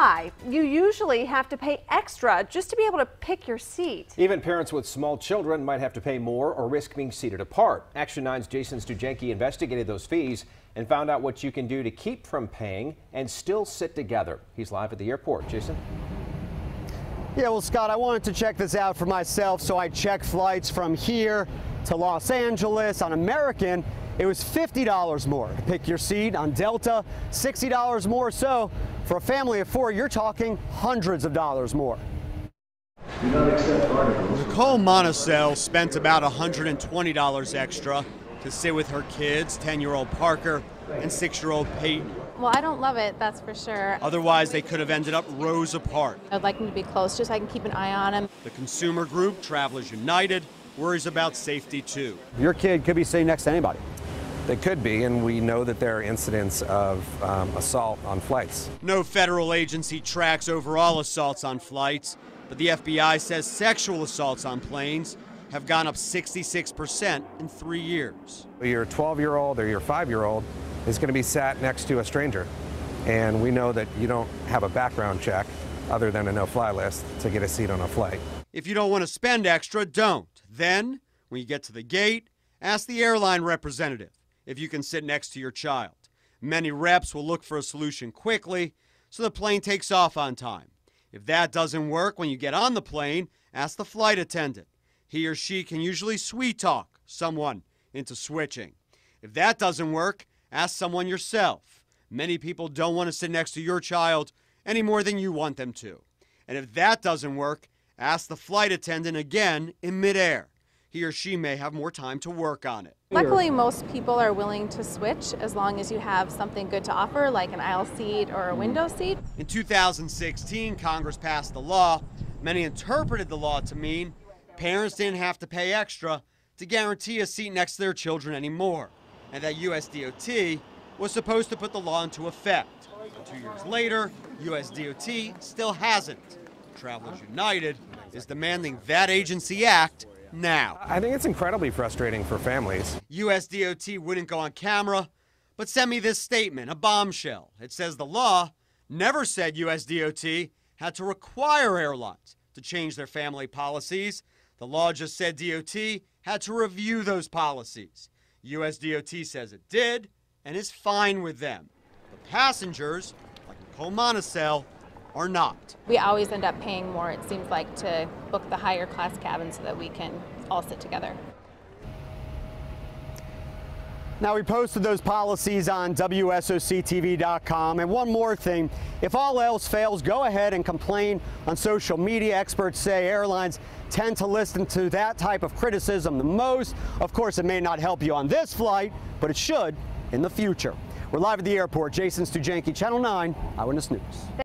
fly. You usually have to pay extra just to be able to pick your seat. Even parents with small children might have to pay more or risk being seated apart. Action 9's Jason Stujenki investigated those fees and found out what you can do to keep from paying and still sit together. He's live at the airport. Jason? Yeah, well, Scott, I wanted to check this out for myself, so I checked flights from here to Los Angeles. On American, it was $50 more to pick your seat. On Delta, $60 more. So for a family of 4, you're talking hundreds of dollars more. Nicole Monticello spent about $120 extra to sit with her kids, 10-year-old Parker and 6-year-old Peyton. Well, I don't love it, that's for sure. Otherwise, they could have ended up rows apart. I'd like them to be close just so I can keep an eye on them. The consumer group, Travelers United, worries about safety too. Your kid could be sitting next to anybody. They could be, and we know that there are incidents of assault on flights. No federal agency tracks overall assaults on flights, but the FBI says sexual assaults on planes have gone up 66% in 3 years. Your 12-year-old or your 5-year-old is going to be sat next to a stranger, and we know that you don't have a background check other than a no-fly list to get a seat on a flight. If you don't want to spend extra, don't. Then, when you get to the gate, ask the airline representative if you can sit next to your child. Many reps will look for a solution quickly so the plane takes off on time. If that doesn't work when you get on the plane, ask the flight attendant. He or she can usually sweet talk someone into switching. If that doesn't work, ask someone yourself. Many people don't want to sit next to your child any more than you want them to. And if that doesn't work, ask the flight attendant again in midair. He or she may have more time to work on it. Luckily, most people are willing to switch as long as you have something good to offer, like an aisle seat or a window seat. In 2016, Congress passed the law. Many interpreted the law to mean parents didn't have to pay extra to guarantee a seat next to their children anymore, and that USDOT was supposed to put the law into effect. 2 years later, USDOT still hasn't. Travelers United is demanding that agency act now. I think it's incredibly frustrating for families. USDOT wouldn't go on camera, but sent me this statement, a bombshell. It says the law never said USDOT had to require airlines to change their family policies. The law just said DOT had to review those policies. USDOT says it did and is fine with them. The passengers, like Nicole Monticello, are not. We always end up paying more, it seems like, to book the higher class cabin so that we can all sit together. Now, we posted those policies on WSOCTV.com. And one more thing, if all else fails, go ahead and complain on social media. Experts say airlines tend to listen to that type of criticism the most. Of course, it may not help you on this flight, but it should in the future. We're live at the airport. Jason Stujenki, Channel 9 Eyewitness News.